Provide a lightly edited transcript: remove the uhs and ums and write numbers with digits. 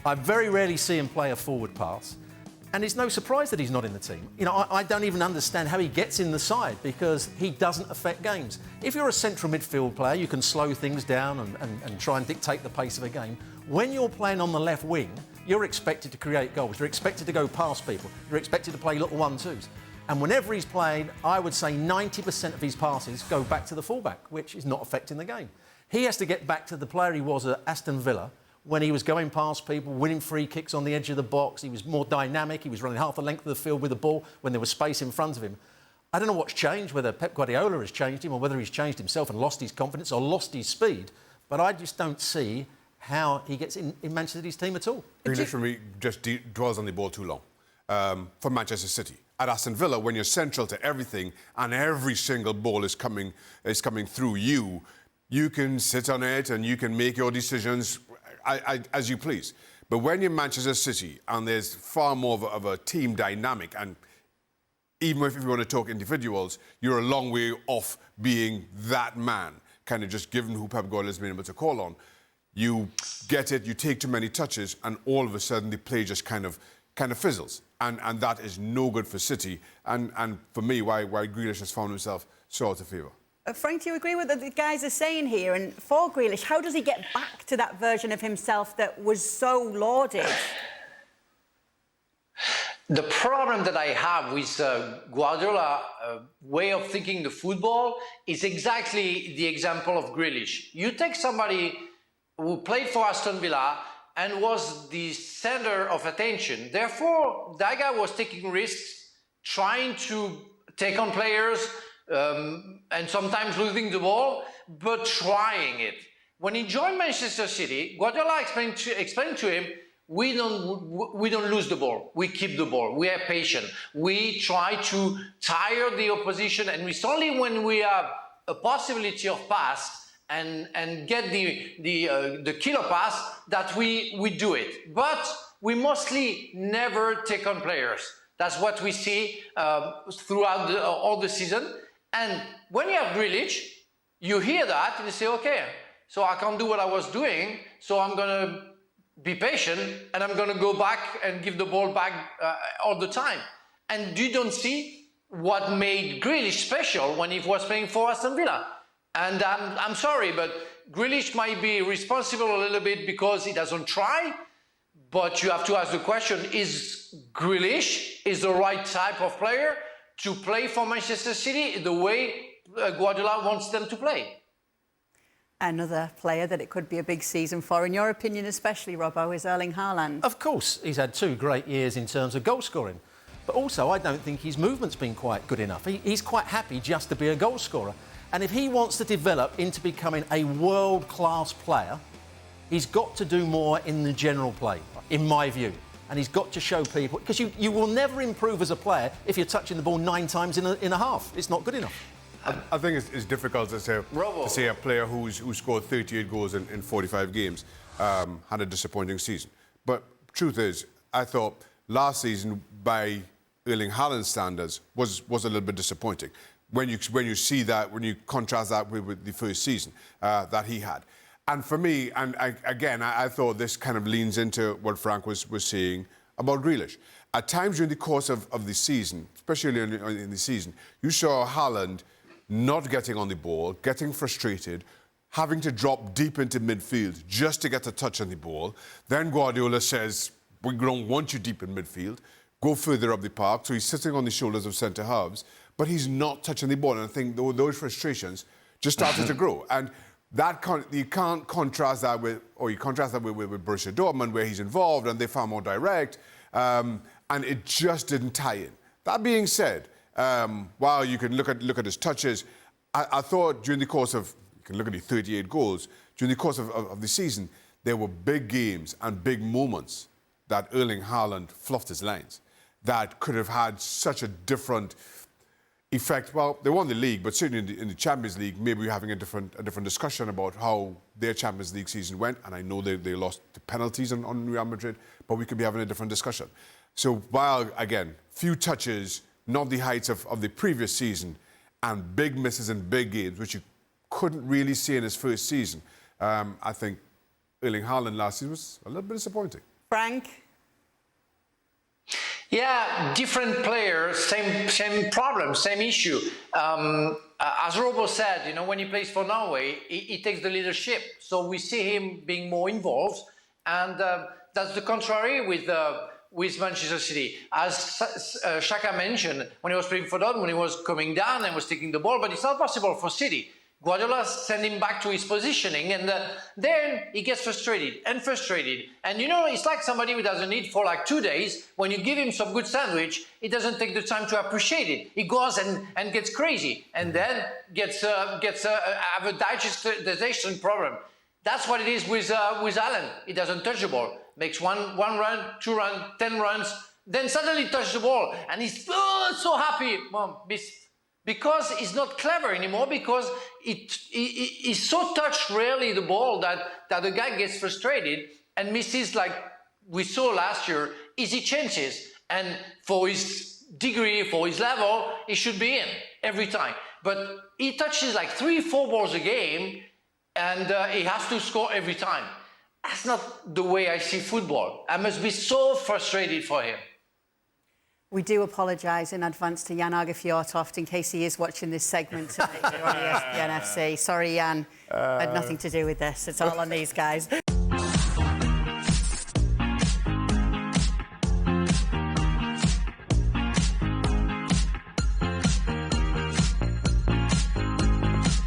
I very rarely see him play a forward pass. And it's no surprise that he's not in the team. You know, I don't even understand how he gets in the side because he doesn't affect games. If you're a central midfield player, you can slow things down and try and dictate the pace of a game. When you're playing on the left wing, you're expected to create goals. You're expected to go past people. You're expected to play little 1-2s. And whenever he's played, I would say 90% of his passes go back to the fullback, which is not affecting the game. He has to get back to the player he was at Aston Villa, when he was going past people, winning free kicks on the edge of the box. He was more dynamic. He was running half the length of the field with the ball when there was space in front of him. I don't know what's changed, whether Pep Guardiola has changed him or whether he's changed himself and lost his confidence or lost his speed. But I just don't see how he gets in Manchester City's team at all. Grealish, for me, just dwells on the ball too long for Manchester City. At Aston Villa, when you're central to everything and every single ball is coming through you, you can sit on it and you can make your decisions as you please. But when you're Manchester City and there's far more of a team dynamic, and even if you want to talk individuals, you're a long way off being that man, kind of just given who Pep Guardiola has been able to call on. You get it, you take too many touches, and all of a sudden the play just kind of fizzles. And that is no good for City. And for me, why Grealish has found himself so out of favour. Frank, do you agree with what the guys are saying here? And for Grealish, how does he get back to that version of himself that was so lauded? The problem that I have with Guardiola way of thinking the football is exactly the example of Grealish. You take somebody who played for Aston Villa and was the center of attention. Therefore, that guy was taking risks, trying to take on players, and sometimes losing the ball, but trying it. When he joined Manchester City, Guardiola explained to him, we don't lose the ball, we keep the ball, we are patient, we try to tire the opposition, and it's only when we have a possibility of pass and get the killer pass that we do it. But we mostly never take on players. That's what we see throughout all the season. And when you have Grealish, you hear that and you say, okay, so I can't do what I was doing, so I'm going to be patient and I'm going to go back and give the ball back all the time. And you don't see what made Grealish special when he was playing for Aston Villa. And I'm sorry, but Grealish might be responsible a little bit because he doesn't try, but you have to ask the question, is Grealish the right type of player to play for Manchester City the way Guardiola wants them to play? Another player that it could be a big season for, in your opinion especially, Robbo, is Erling Haaland. Of course, he's had 2 great years in terms of goal scoring. But also, I don't think his movement's been quite good enough. He's quite happy just to be a goal scorer. And if he wants to develop into becoming a world-class player, he's got to do more in the general play, in my view. And he's got to show people, because you will never improve as a player if you're touching the ball 9 times in a half. It's not good enough. I think it's difficult to say a player who scored 38 goals in 45 games had a disappointing season. But truth is, I thought last season, by Erling Haaland's standards, was a little bit disappointing. When you see that, when you contrast that with the first season that he had. And for me, I thought this kind of leans into what Frank was saying about Grealish. At times during the course of the season, especially in the season, you saw Haaland not getting on the ball, getting frustrated, having to drop deep into midfield just to get a touch on the ball. Then Guardiola says, we don't want you deep in midfield, go further up the park. So he's sitting on the shoulders of centre-halves, but he's not touching the ball. And I think those frustrations just started to grow. And that you can't contrast that with Borussia Dortmund, where he's involved and they're far more direct, and it just didn't tie in. That being said, while you can look at his touches, I thought during the course of, you can look at the 38 goals, during the course of the season, there were big games and big moments that Erling Haaland fluffed his lines, that could have had such a different effect. Well, they won the league, but certainly in the Champions League, maybe we're having a different discussion about how their Champions League season went. And I know they lost the penalties on Real Madrid, but we could be having a different discussion. So while, again, few touches, not the heights of the previous season, and big misses in big games, which you couldn't really see in his first season, I think Erling Haaland last season was a little bit disappointing. Frank? Yeah, different players, same problem, same issue. As Robbo said, you know, when he plays for Norway, he takes the leadership. So we see him being more involved, and that's the contrary with Manchester City. As Shaka mentioned, when he was playing for Dortmund, he was coming down and was taking the ball, but it's not possible for City. Guardiola sent him back to his positioning, and then he gets frustrated. And you know, it's like somebody who doesn't eat for like 2 days. When you give him some good sandwich, he doesn't take the time to appreciate it. He goes and gets crazy, and then have a digestion problem. That's what it is with Haaland. He doesn't touch the ball. Makes one run, 2 runs, 10 runs, then suddenly touches the ball, and he's so happy. Because he's not clever anymore, because he's so touched rarely the ball that the guy gets frustrated and misses, like we saw last year, easy chances. And for his degree, for his level, he should be in every time. But he touches like 3-4 balls a game, and he has to score every time. That's not the way I see football. I must be so frustrated for him. We do apologise in advance to Jan Argefjortoft in case he is watching this segment tonight here on ESPN FC. Sorry, Jan. I had nothing to do with this. It's all on these guys.